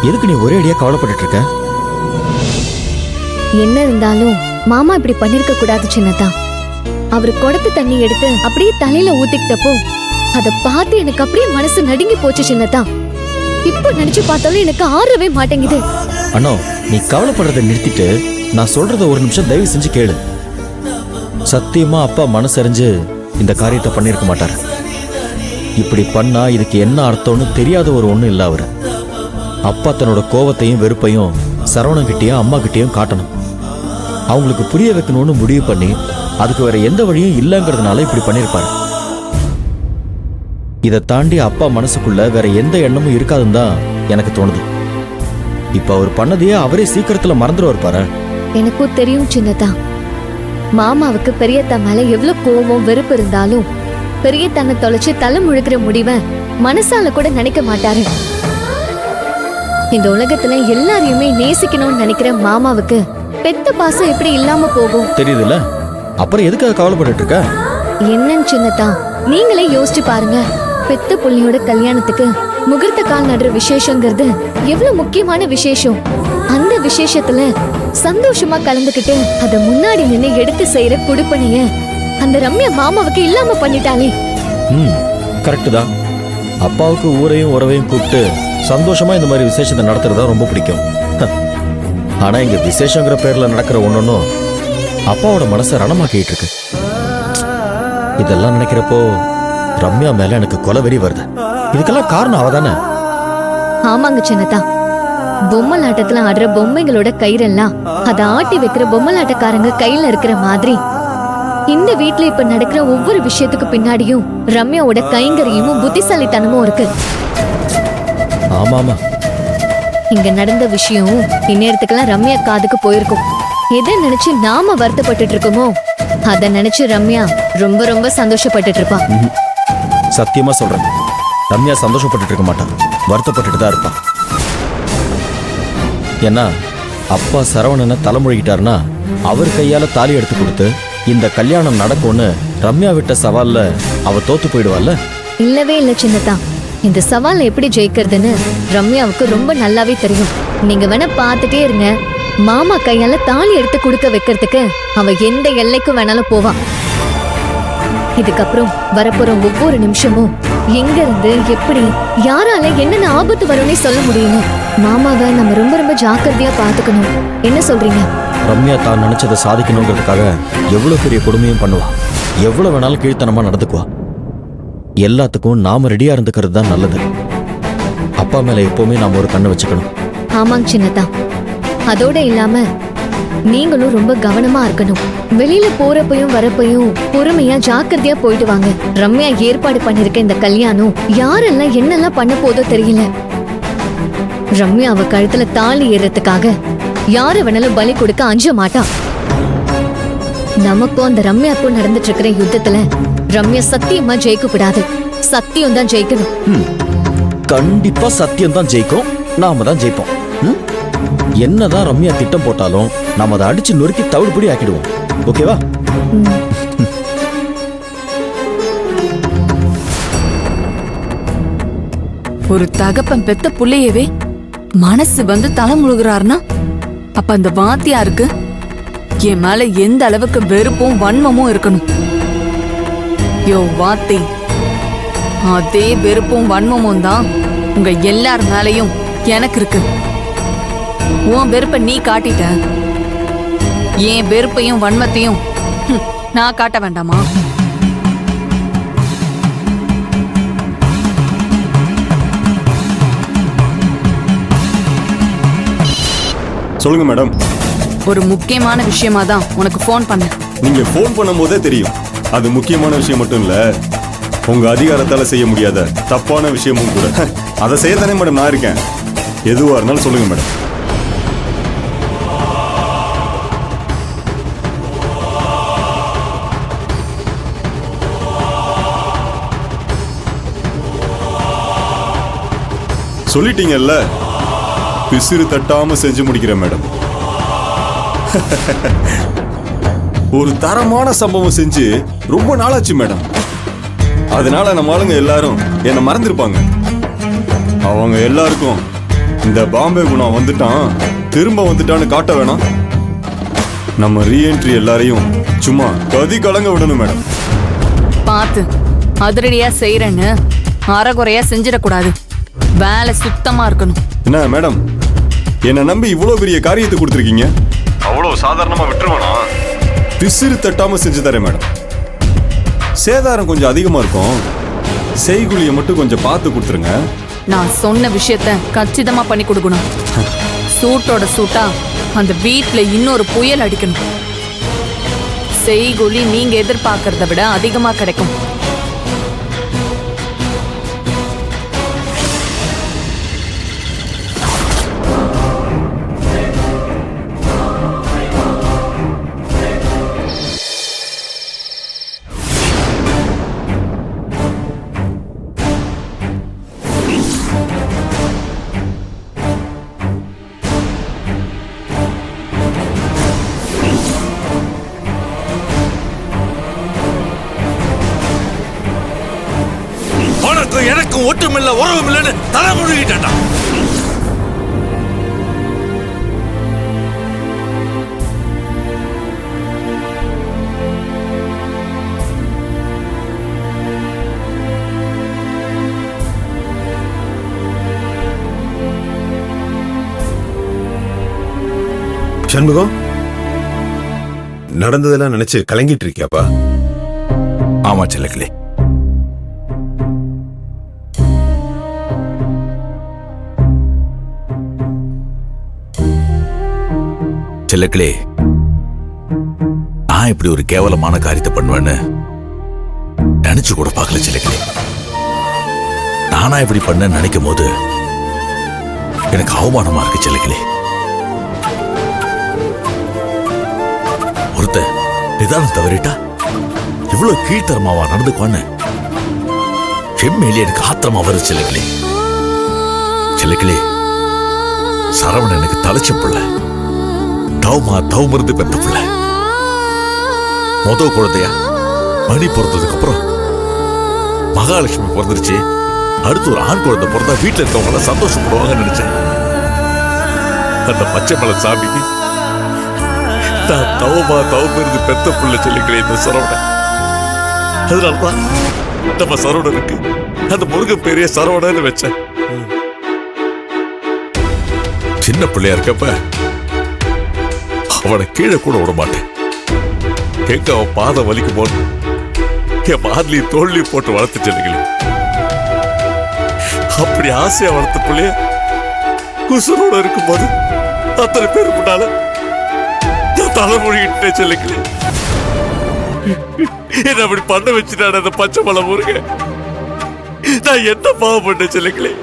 எதுக்கு நீ ஒரே அடியா கவலைப்பட்டு இருக்க? என்ன இருந்தாலும் மாமா இப்படி பண்ணிருக்க கூடாது சின்னதா. அவரு குடத்து தண்ணி எடுத்து அப்படியே தலையில ஊத்திக்கிட்டப்போ அத பார்த்து எனக்கு அப்படியே மனசு நடுங்கி போச்சு சின்னதா. இப்ப நினைச்சு பார்த்தாலும் எனக்கு ஆறவே மாட்டேங்குது. அண்ணா, நீ கவலைப்படுறதை நிறுத்திட்டு நான் சொல்றத ஒரு நிமிஷம் தயவு செஞ்சு கேளு. சத்தியமா அப்பா மனசறிஞ்சு இந்த காரியத்தை பண்ணிருக்க மாட்டாரு. இப்படி பண்ணா இதுக்கு என்ன அர்த்தம்னு தெரியாத ஒரு ஒண்ணும் இல்ல அவரு. அப்பா தன்னோட கோவத்தையும் வெறுப்பையும் சரவணங்கிட்டையும் அம்மா கிட்டையும் காட்டணும். அவங்களுக்கு புரிய வைக்கணும்னு முடிவு பண்ணி அதுக்கு வேற எந்த வழியும் இல்லைங்கிறதுனால இப்படி பண்ணிருப்பாரு. இதை தாண்டி அப்பா மனசுக்குள்ள வேற எந்த எண்ணமும் இருக்காதுன்னு தான் எனக்கு தோணுது. இப்ப அவர் பண்ணதையே அவரே சீக்கிரத்துல மறந்துடுவார் பாரு. எனக்கும் தெரியும் சின்னதா. மாமாவுக்கு பெரியத்தா மேல எவ்வளவு கோவம் வெறுப்பு இருந்தாலும் பெரியத்தனை தொலைச்சு தலை முழுக்கிற முடிவை மனசால கூட நினைக்க மாட்டாரு. இந்த உலகத்துல எல்லாரையுமே நேசிக்கணும்னு நினைக்கிற மாமாவுக்கு பெத்த பாசம் எப்படி இல்லாம போகும்? தெரியுதுல்ல, அப்புறம் எதுக்காக கவலைப்பட்டு இருக்க? என்னன்னு சின்னதா, நீங்களே யோசிச்சு பாருங்க. பெத்த புள்ளியோட கல்யாணத்துக்கு முகூர்த்த கால் நடுற விசேஷங்கிறது எவ்வளவு முக்கியமான விசேஷம். அந்த விசேஷத்துல சந்தோஷமா கலந்துக்கிட்டு அத முன்னாடி நின்று எடுத்து செய்யற குடுப்பனைய அந்த ரம்யா மாமாவுக்கு இல்லாம பண்ணிட்டாலே. கரெக்ட் தான். அப்பாவுக்கு ஊரையும் உறவையும் கூப்பிட்டு சந்தோஷமா இந்த மாதிரி விசேஷத்தை நடத்துறதா ரொம்ப பிடிக்கும். ஆனா இங்க விசேஷங்கிற பேர்ல நடக்கிற ஒன்னொன்னும் அப்பாவோட மனசை ரணமாக்கிட்டு இருக்கு. இதெல்லாம் நினைக்கிறப்போ ரம்யா மேல எனக்கு கொலவெறி வருது. இதுக்கெல்லாம் காரணம் அவதானே? ஆமாங்க சின்னதா. பொம்மலாட்டத்துல ஆடுற பொம்மைங்களோட கயிறெல்லாம் அதை ஆட்டி வைக்கிற பொம்மலாட்டக்காரங்க கையில இருக்கிற மாதிரி இந்த வீட்டுல இப்ப நடக்கிற ஒவ்வொரு விஷயத்துக்கு பின்னாடியும் ரம்யாவோட கைங்கரியமும் புத்திசாலித்தனமும் இருக்கு. ஆமாமா, இங்க நடந்த விஷயம் இந்நேரத்துக்கெல்லாம் ரம்யா காதுக்கு போயிருக்கும். எதை நினைச்சு நாம வருத்தப்பட்டு இருக்கோமோ அத நினைச்சு ரம்யா ரொம்ப ரொம்ப சந்தோஷப்பட்டு இருப்பா. சத்தியமா சொல்றேன், ரம்யா சந்தோஷப்பட்டு இருக்க மாட்டான், வருத்தப்பட்டு தான் இருப்பான். ஏன்னா அப்பா சரவணனை தலைமொழிகிட்டாருன்னா அவர் கையால தாலி எடுத்து கொடுத்து இந்த கல்யாணம் நடக்கும்னு ரம்யா விட்ட சவால்ல அவ தோத்து போயிடுவாள்ல. இல்லவே இல்ல சின்னதா. இந்த சவால் எப்படி ஜெயிக்கிறதுன்னு ரம்யாவுக்கு ரொம்ப நல்லாவே தெரியும். நீங்க வேணா பாத்துட்டே இருங்க. மாமா கையால தாலி எடுத்து கொடுக்க வைக்கிறதுக்கு அவ எந்த எல்லைக்கும் வேணாலும் போவா. இதுக்கப்புறம் வரப்போற ஒவ்வொரு நிமிஷமும் எங்க இருந்து எப்படி யாரால என்னென்ன ஆபத்து வரும்னே சொல்ல முடியும். மாமாவை நம்ம ரொம்ப ரொம்ப ஜாக்கிரதையா பாத்துக்கணும். என்ன சொல்றீங்க? ரம்யா தான் நினைச்சதை சாதிக்கணுங்கிறதுக்காக எவ்வளவு பெரிய கொடுமையும் பண்ணுவா, எவ்வளவு வேணாலும் கீழ்த்தனமா நடந்துக்குவா. எல்லாத்துக்கும் நாம ரெடியா இருந்துக்கிறது தான் நல்லது. அப்பா மேல எப்பவுமே நாம ஒரு கண்ணு வச்சுக்கணும். ஆமாங்க சின்னதா. அதோட இல்லாம நீங்களும் ரொம்ப கவனமா இருக்கணும். வெளியில போறப்பையும் வரப்பையும் பொறுமையா ஜாக்கிரதையா போயிட்டு வாங்க. ரம்யா ஏற்பாடு பண்ணிருக்க இந்த கல்யாணம் யாரெல்லாம் என்னெல்லாம் பண்ண போதோ தெரியல. ரம்யா அவ கழுத்துல தாலி ஏறதுக்காக யார வேணாலும் பலி கொடுக்க அஞ்ச மாட்டா. நமக்கும் அந்த ரம்யாக்கும் நடந்துட்டு இருக்கிற யுத்தத்துல ரம்யா சத்தியமா ஜெயிக்க கூடாது. சத்தியம் தான் ஜெயிக்கணும். கண்டிப்பா சத்தியம் தான் ஜெயிக்கும். நாம தான் ஜெயிப்போம். என்னதான் ரம்யா திட்டம் போட்டாலும் நாம அதை அடிச்சு நொறுக்கி தவிடுபடி ஆக்கிடுவோம். ஓகேவா? ஒரு தகப்பன் பெத்த புள்ளையவே மனசு வந்து தலை முழுகிறாருன்னா அப்ப அந்த வாத்தியாருக்கு என் மேல எந்த அளவுக்கு வெறுப்பும் வன்மமும் இருக்கணும். யோ வாத்தி, அதே வெறுப்பும் வன்மமும் தான் உங்க எல்லார் மேலையும் எனக்கு இருக்கு. உன் வெறுப்ப நீ காட்டிட்ட, என் வெறுப்பையும் வன்மத்தையும் நான் காட்ட வேண்டாமா? சொல்லுங்க மேடம். ஒரு முக்கியமான விஷயமா தான் உனக்கு ஃபோன் பண்ண. நீங்க ஃபோன் பண்ணும்போதே தெரியும் அது முக்கியமான விஷயம் மட்டும் இல்ல, உங்க அதிகாரத்தால செய்ய முடியாத தப்பான விஷயமும் கூட. அதை செய்யத்தானே மேடம் நான் இருக்கேன். எதுவா இருந்தாலும் சொல்லுங்க மேடம். சொல்லிட்டீங்கல்ல, பிசிறு தட்டாம செஞ்சு முடிக்கிறேன் மேடம். ஒரு தரமான சம்பவம் செஞ்சு ரொம்ப நாளாச்சு மேடம். அதனால நம்ம ஆளுங்க எல்லாரும் என்னை மறந்துருப்பாங்க. அவங்க எல்லாருக்கும் இந்த பாம்பே குணம் வந்துட்டான், திரும்ப வந்துட்டான்னு காட்ட வேணாம். நம்ம ரீஎன்ட்ரி எல்லாரையும் சும்மா கதி கலங்க விடணும் மேடம். பார்த்து அதிரடியா செய்யறேன்னு அறகுறையா செஞ்சிடக்கூடாது. வேலை சுத்தமா இருக்கணும். என்ன மேடம், என்னை நம்பி இவ்வளோ பெரிய காரியத்தை கொடுத்துருக்கீங்க, அவ்வளோ சாதாரணமா விட்டுருவானா? பிசிறு தட்டாம செஞ்சு தரேன் மேடம். சேதாரம் கொஞ்சம் அதிகமா இருக்கும், செய்குலியை மட்டும் கொஞ்சம் பார்த்து கொடுத்துருங்க. நான் சொன்ன விஷயத்த கச்சிதமா பண்ணி கொடுக்கணும். சூட்டோட சூட்டா அந்த வீட்ல இன்னொரு புயல் அடிக்கணும். செய்கூலி நீங்க எதிர்பார்க்கறத விட அதிகமா கிடைக்கும். எனக்கும் ஒட்டுமில்ல உறவும் இல்லைன்னு தலை முழுகிட்டா. சண்முகம், நடந்ததெல்லாம் நினைச்சு கலங்கிட்டு இருக்கியாப்பா? ஆமா செல்லக்கிளி, செல்லக்கிளே, நான் இப்படி ஒரு கேவலமான காரியத்தை பண்ணுவேன்னு நினைச்சு கூட பார்க்கல செல்லக்கிளே. நானா இப்படி பண்ண நினைக்கும் போது எனக்கு அவமானமா இருக்கு செல்லக்கிளே. ஒருத்த நிதானம் தவறிட்டா இவ்வளவு கீழ்த்தரமாவா நடந்துக்குவான்னு எம்மேலே எனக்கு ஆத்திரமா வருது செல்லக்கிளே. செல்லக்கிளே, சரவணன் எனக்கு தலைச்ச பிள்ளை, தவமிருந்து பெற்ற பிள்ளை. முதல் குழந்தையா மணி பிறந்ததுக்கு அப்புறம் மகாலட்சுமி பிறந்துருச்சு, அடுத்து ஒரு ஆண் குழந்தை பிறந்தா வீட்டுல இருக்கவங்க எல்லாம் சந்தோஷப்படுவாங்கன்னு நினைச்சேன். அந்த பச்சை மலை சாமிக்கு நான் தவமிருந்து பெத்த பிள்ளை சொல்லிக்கிறேன் இந்த சரவணன். அதனாலதான் நம்ம சரவணனுக்கு அந்த முருகன் பெரிய சரவணன்னு வச்சேன். சின்ன பிள்ளையா இருக்கப்ப அவனை கீழே கூட விட மாட்டேன். எங்க அவன் பாதம் வலிக்கும் போது என் மார்லையும் தோல்லையும் போட்டு வளர்த்து செல்லுங்களே. அப்படி ஆசையா வளர்த்த பிள்ளைய உசுரோட இருக்கும் போது அத்தனை பேர் முன்னால நான் தலைமொழிகிட்டே செல்லுங்களே. என்ன அப்படி பண்ண வச்சுட்டான அந்த பச்சை மலை முருக. நான் என்ன பாவம் பண்ண செல்லுங்களே.